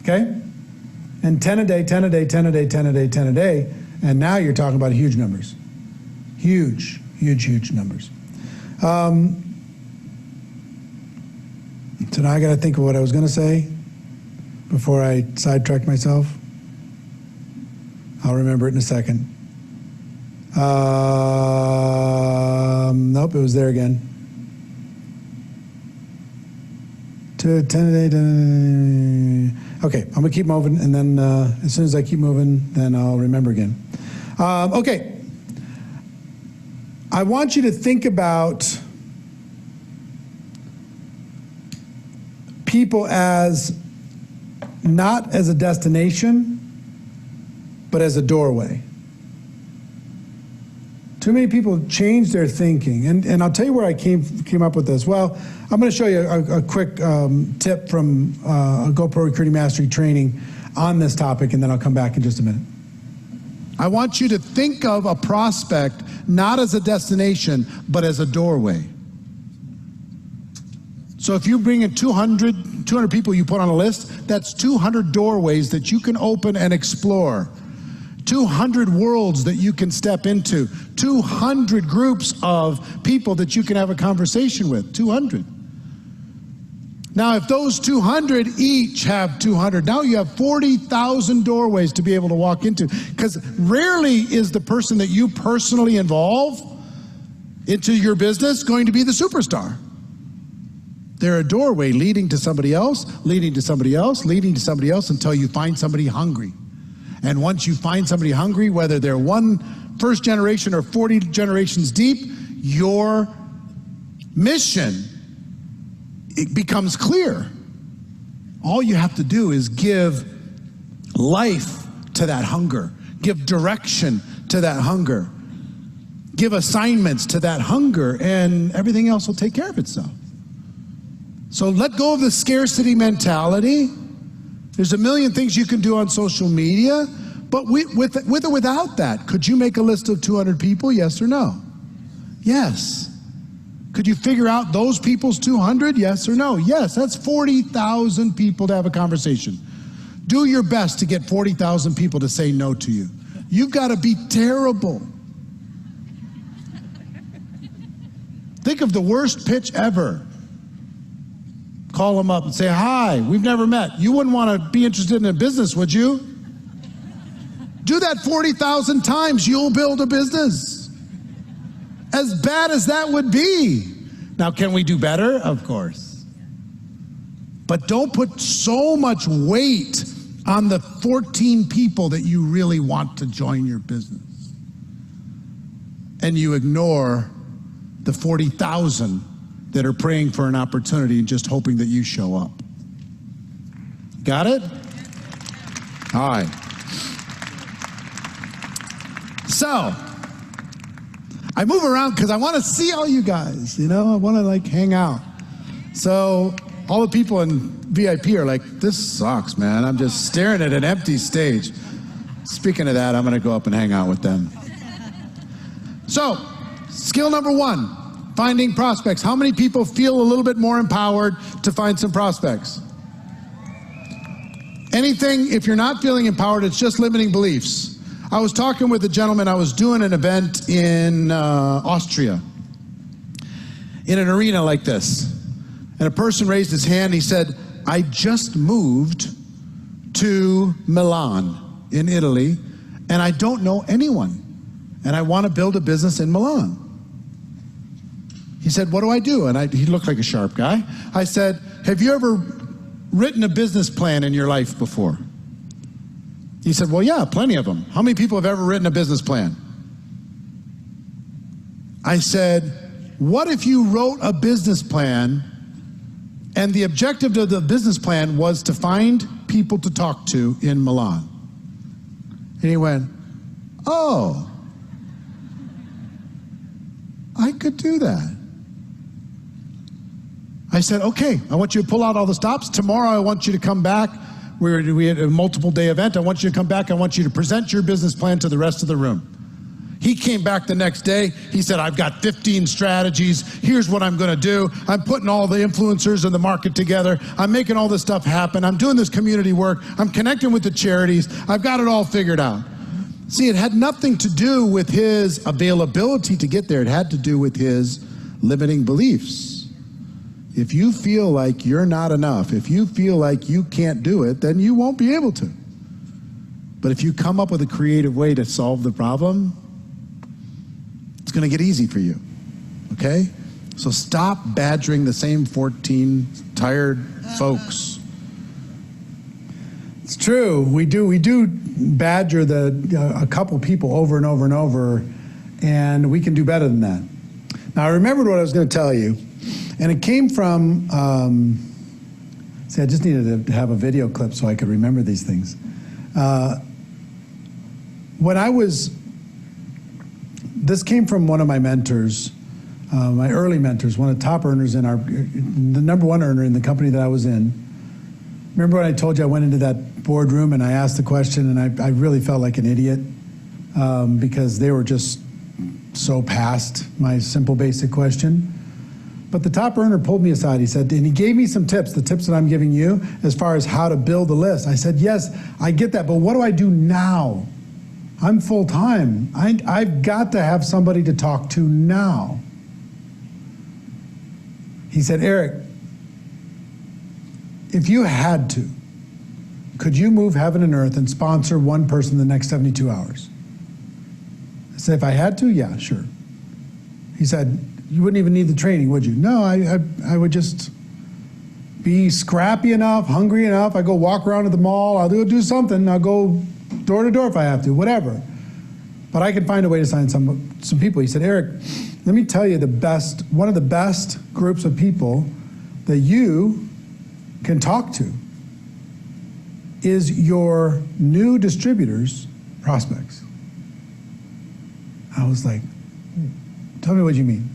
Okay? And 10 a day, 10 a day, 10 a day, 10 a day, 10 a day. And now you're talking about huge numbers. Huge, huge, huge numbers. So now I got to think of what I was going to say before I sidetracked myself. I'll remember it in a second. Nope, it was there again. 10 a day, 10 a day. Okay, I'm going to keep moving, and then as soon as I keep moving, then I'll remember again. Okay. I want you to think about people as not as a destination, but as a doorway. Too many people change their thinking, and I'll tell you where I came up with this. Well, I'm going to show you a quick tip from a GoPro Recruiting Mastery training on this topic, and then I'll come back in just a minute. I want you to think of a prospect not as a destination, but as a doorway. So if you bring in 200 people you put on a list, that's 200 doorways that you can open and explore. 200 worlds that you can step into. 200 groups of people that you can have a conversation with. 200. Now, if those 200 each have 200, now you have 40,000 doorways to be able to walk into. Because rarely is the person that you personally involve into your business going to be the superstar. They're a doorway leading to somebody else, leading to somebody else, leading to somebody else until you find somebody hungry. And once you find somebody hungry, whether they're first generation or 40 generations deep, your mission, it becomes clear. All you have to do is give life to that hunger, give direction to that hunger, give assignments to that hunger, and everything else will take care of itself. So let go of the scarcity mentality. There's a million things you can do on social media, but with or without that, could you make a list of 200 people, yes or no? Yes. Could you figure out those people's 200, yes or no? Yes, that's 40,000 people to have a conversation. Do your best to get 40,000 people to say no to you. You've got to be terrible. Think of the worst pitch ever. Call them up and say, hi, we've never met. You wouldn't want to be interested in a business, would you? Do that 40,000 times, you'll build a business. As bad as that would be. Now, can we do better? Of course. But don't put so much weight on the 14 people that you really want to join your business. And you ignore the 40,000 that are praying for an opportunity and just hoping that you show up. Got it? All right. So, I move around because I want to see all you guys, you know? I want to like hang out. So, all the people in VIP are like, this sucks, man. I'm just staring at an empty stage. Speaking of that, I'm going to go up and hang out with them. So, skill number 1. Finding prospects. How many people feel a little bit more empowered to find some prospects? Anything, if you're not feeling empowered, it's just limiting beliefs. I was talking with a gentleman, I was doing an event in Austria, in an arena like this. And a person raised his hand, he said, I just moved to Milan in Italy, and I don't know anyone. And I want to build a business in Milan. He said, what do I do? And he looked like a sharp guy. I said, have you ever written a business plan in your life before? He said, well, yeah, plenty of them. How many people have ever written a business plan? I said, what if you wrote a business plan and the objective of the business plan was to find people to talk to in Milan? And he went, oh, I could do that. I said, okay, I want you to pull out all the stops. Tomorrow I want you to come back. We had a multiple day event. I want you to come back. I want you to present your business plan to the rest of the room. He came back the next day. He said, I've got 15 strategies. Here's what I'm going to do. I'm putting all the influencers in the market together. I'm making all this stuff happen. I'm doing this community work. I'm connecting with the charities. I've got it all figured out. See, it had nothing to do with his availability to get there. It had to do with his limiting beliefs. If you feel like you're not enough, if you feel like you can't do it, then you won't be able to. But if you come up with a creative way to solve the problem, it's going to get easy for you, okay? So stop badgering the same 14 tired folks. It's true. We do badger a couple people over and over and over, and we can do better than that. Now, I remembered what I was going to tell you. And it came from, see, I just needed to have a video clip so I could remember these things. This came from one of my mentors, my early mentors, one of the top earners the number one earner in the company that I was in. Remember when I told you I went into that boardroom and I asked the question and I really felt like an idiot because they were just so past my simple basic question. But the top earner pulled me aside, he said, and he gave me some tips, the tips that I'm giving you, as far as how to build a list. I said, yes, I get that, but what do I do now? I'm full-time. I've got to have somebody to talk to now. He said, Eric, if you had to, could you move heaven and earth and sponsor one person in the next 72 hours? I said, if I had to, yeah, sure. He said, you wouldn't even need the training, would you? No, I would just be scrappy enough, hungry enough. I go walk around at the mall. I'll do something. I'll go door to door if I have to, whatever. But I could find a way to sign some people. He said, Eric, let me tell you one of the best groups of people that you can talk to is your new distributors' prospects. I was like, tell me what you mean.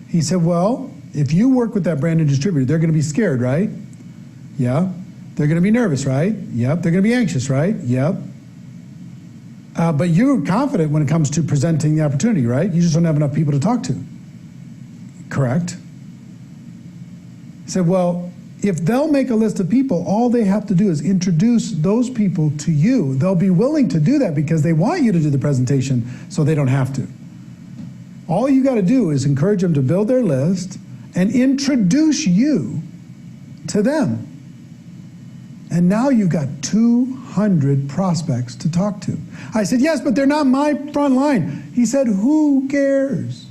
He said, well, if you work with that brand new distributor, they're going to be scared, right? Yeah. They're going to be nervous, right? Yep. They're going to be anxious, right? Yep. But you're confident when it comes to presenting the opportunity, right? You just don't have enough people to talk to. Correct? I said, well, if they'll make a list of people, all they have to do is introduce those people to you. They'll be willing to do that because they want you to do the presentation so they don't have to. All you got to do is encourage them to build their list and introduce you to them. And now you've got 200 prospects to talk to. I said, yes, but they're not my front line. He said, who cares?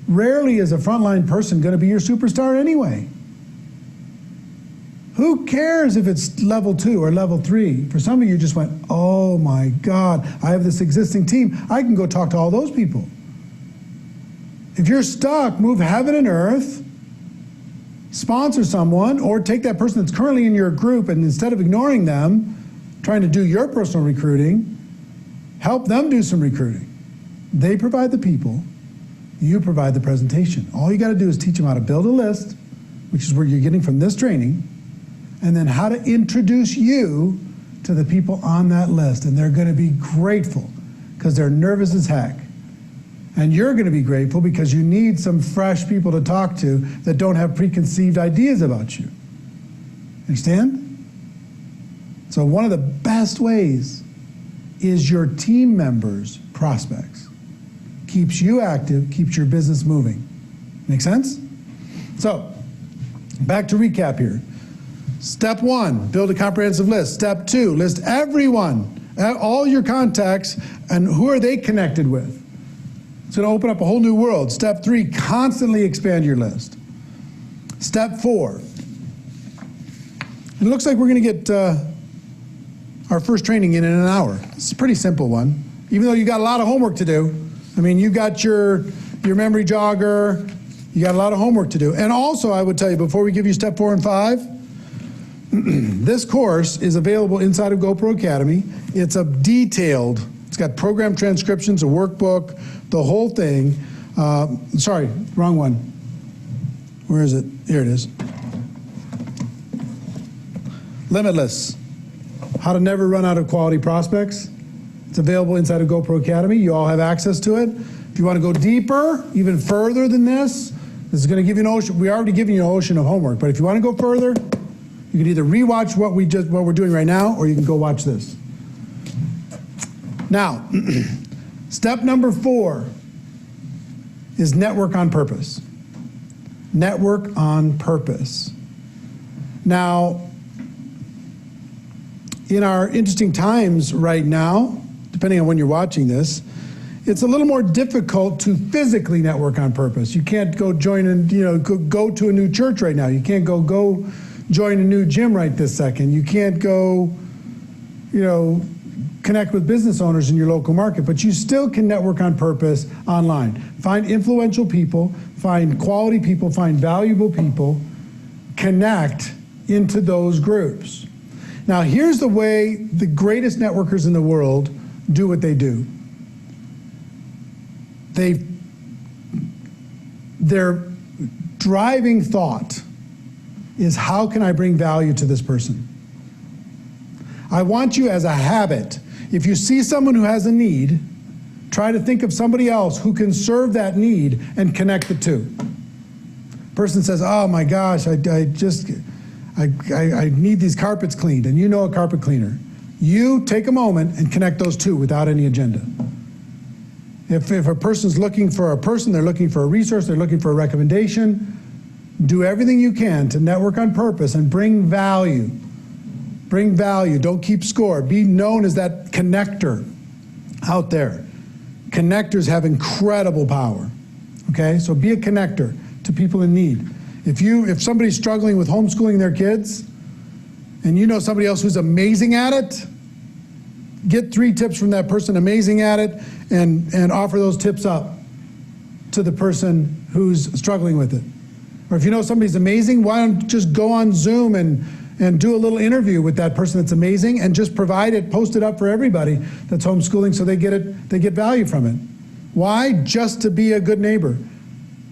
Rarely is a frontline person going to be your superstar anyway. Who cares if it's level 2 or level 3? For some of you just went, oh my God, I have this existing team. I can go talk to all those people. If you're stuck, move heaven and earth, sponsor someone, or take that person that's currently in your group and instead of ignoring them, trying to do your personal recruiting, help them do some recruiting. They provide the people, you provide the presentation. All you got to do is teach them how to build a list, which is what you're getting from this training, and then how to introduce you to the people on that list. And they're going to be grateful because they're nervous as heck. And you're going to be grateful because you need some fresh people to talk to that don't have preconceived ideas about you. Understand? So one of the best ways is your team members' prospects. Keeps you active, keeps your business moving. Make sense? So, back to recap here. Step 1, build a comprehensive list. Step 2, list everyone, all your contacts, and who are they connected with. It's going to open up a whole new world. Step 3, constantly expand your list. Step 4, it looks like we're going to get our first training in an hour. It's a pretty simple one, even though you got a lot of homework to do. I mean, you got your memory jogger, you got a lot of homework to do. And also, I would tell you, before we give you step 4 and 5, this course is available inside of GoPro Academy. It's a detailed, it's got program transcriptions, a workbook, the whole thing. Sorry, wrong one. Where is it? Here it is. Limitless, how to never run out of quality prospects. It's available inside of GoPro Academy. You all have access to it. If you want to go deeper, even further than this is going to give you an ocean. We already given you an ocean of homework, but if you want to go further, you can either rewatch what we're doing right now, or you can go watch this. Now, step number 4 is network on purpose. Network on purpose. Now, in our interesting times right now, depending on when you're watching this, it's a little more difficult to physically network on purpose. You can't go join and go to a new church right now. You can't go join a new gym right this second. You can't go, connect with business owners in your local market, but you still can network on purpose online. Find influential people, find quality people, find valuable people, connect into those groups. Now, here's the way the greatest networkers in the world do what they do. Their driving thought is, how can I bring value to this person? I want you, as a habit, if you see someone who has a need, try to think of somebody else who can serve that need and connect the two. Person says, oh my gosh, I need these carpets cleaned, and you know a carpet cleaner. You take a moment and connect those two without any agenda. If a person's looking for a person, they're looking for a resource, they're looking for a recommendation, do everything you can to network on purpose and bring value. Bring value, don't keep score. Be known as that connector out there. Connectors have incredible power, okay? So be a connector to people in need. If somebody's struggling with homeschooling their kids, and you know somebody else who's amazing at it, get 3 tips from that person amazing at it, and offer those tips up to the person who's struggling with it. Or if you know somebody's amazing, why don't you just go on Zoom and do a little interview with that person that's amazing, and just provide it, post it up for everybody that's homeschooling so they get value from it. Why? Just to be a good neighbor.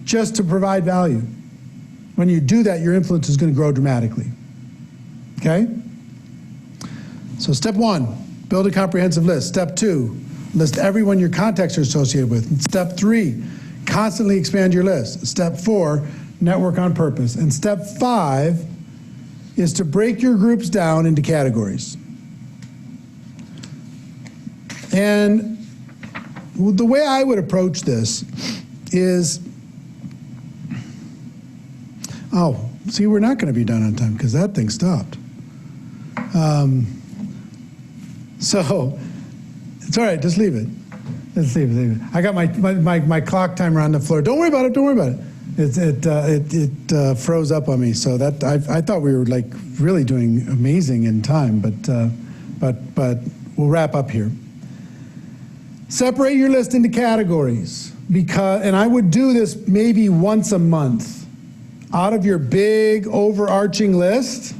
just to provide value. When you do that, your influence is going to grow dramatically. Okay? So step 1, build a comprehensive list. Step 2, list everyone your contacts are associated with. And step 3, constantly expand your list. Step 4, network on purpose. And step 5 is to break your groups down into categories. And the way I would approach this is, oh, see, we're not going to be done on time because that thing stopped. So it's all right, just leave it. Let's leave it. I got my clock timer on the floor. Don't worry about it. Don't worry about it. It froze up on me. So that I thought we were like really doing amazing in time, but we'll wrap up here. Separate your list into categories and I would do this maybe once a month. Out of your big overarching list,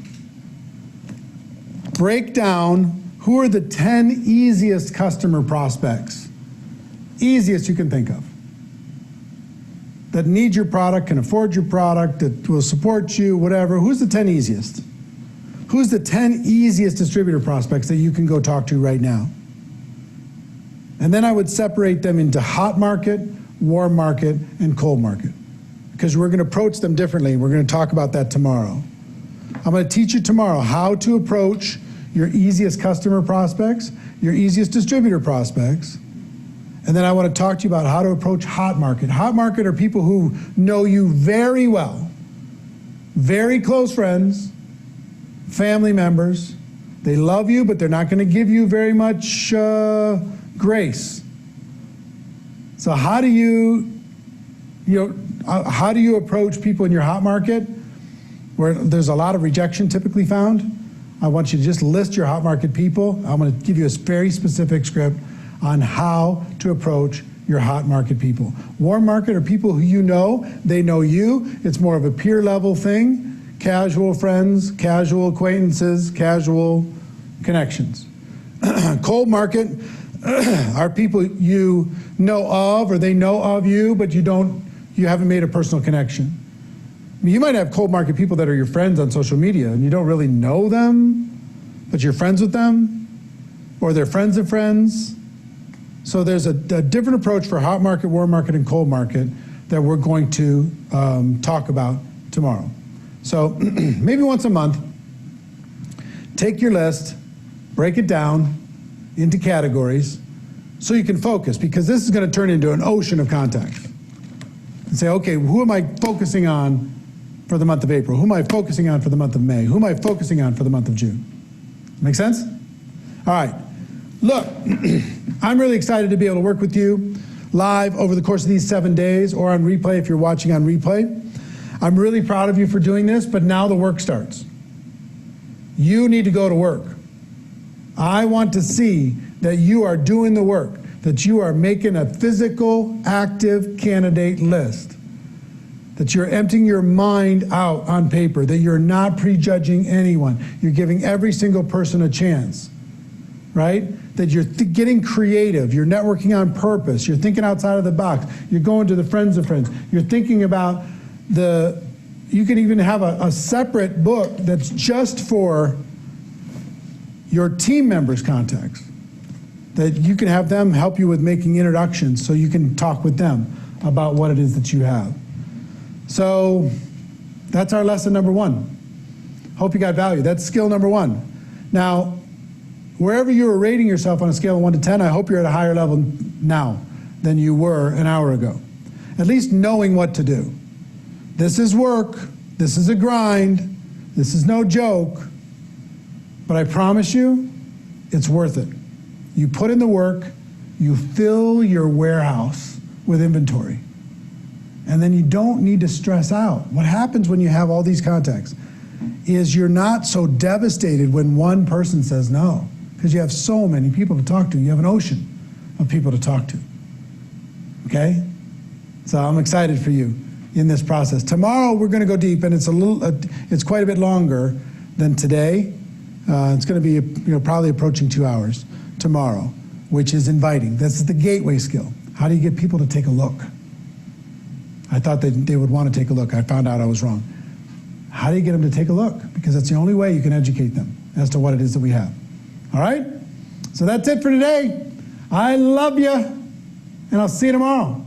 break down who are the 10 easiest customer prospects, easiest you can think of, that need your product, can afford your product, that will support you, whatever. Who's the 10 easiest? Who's the 10 easiest distributor prospects that you can go talk to right now? And then I would separate them into hot market, warm market, and cold market, because we're going to approach them differently. We're going to talk about that tomorrow. I'm going to teach you tomorrow how to approach your easiest customer prospects, your easiest distributor prospects, and then I want to talk to you about how to approach hot market. Hot market are people who know you very well, very close friends, family members. They love you, but they're not going to give you very much grace. So how do you approach people in your hot market where there's a lot of rejection typically found? I want you to just list your hot market people. I'm going to give you a very specific script on how to approach your hot market people. Warm market are people who you know, they know you. It's more of a peer level thing, casual friends, casual acquaintances, casual connections. Cold market are people you know of or they know of you, but you haven't made a personal connection. I mean, you might have cold market people that are your friends on social media and you don't really know them, but you're friends with them, or they're friends of friends. So there's a different approach for hot market, warm market, and cold market that we're going to talk about tomorrow. So maybe once a month, take your list, break it down into categories so you can focus, because this is going to turn into an ocean of contacts. And say, okay, who am I focusing on for the month of April? Who am I focusing on for the month of May? Who am I focusing on for the month of June? Make sense? All right. Look, I'm really excited to be able to work with you live over the course of these 7 days, or on replay if you're watching on replay. I'm really proud of you for doing this, but now the work starts. You need to go to work. I want to see that you are doing the work, that you are making a physical, active candidate list, that you're emptying your mind out on paper, that you're not prejudging anyone. You're giving every single person a chance, right? That you're getting creative, you're networking on purpose, you're thinking outside of the box, you're going to the friends of friends, you're thinking about you can even have a separate book that's just for your team members' contacts, that you can have them help you with making introductions so you can talk with them about what it is that you have. So that's our lesson number 1. Hope you got value. That's skill number 1. Now, wherever you were rating yourself on a scale of 1 to 10, I hope you're at a higher level now than you were an hour ago. At least knowing what to do. This is work. This is a grind. This is no joke. But I promise you, it's worth it. You put in the work, you fill your warehouse with inventory. And then you don't need to stress out. What happens when you have all these contacts is you're not so devastated when one person says no, because you have so many people to talk to. You have an ocean of people to talk to. Okay? So I'm excited for you in this process. Tomorrow we're going to go deep, and it's quite a bit longer than today. It's going to be probably approaching 2 hours tomorrow, which is inviting. This is the gateway skill. How do you get people to take a look? I thought that they would want to take a look. I found out I was wrong. How do you get them to take a look? Because that's the only way you can educate them as to what it is that we have. All right? So that's it for today. I love you, and I'll see you tomorrow.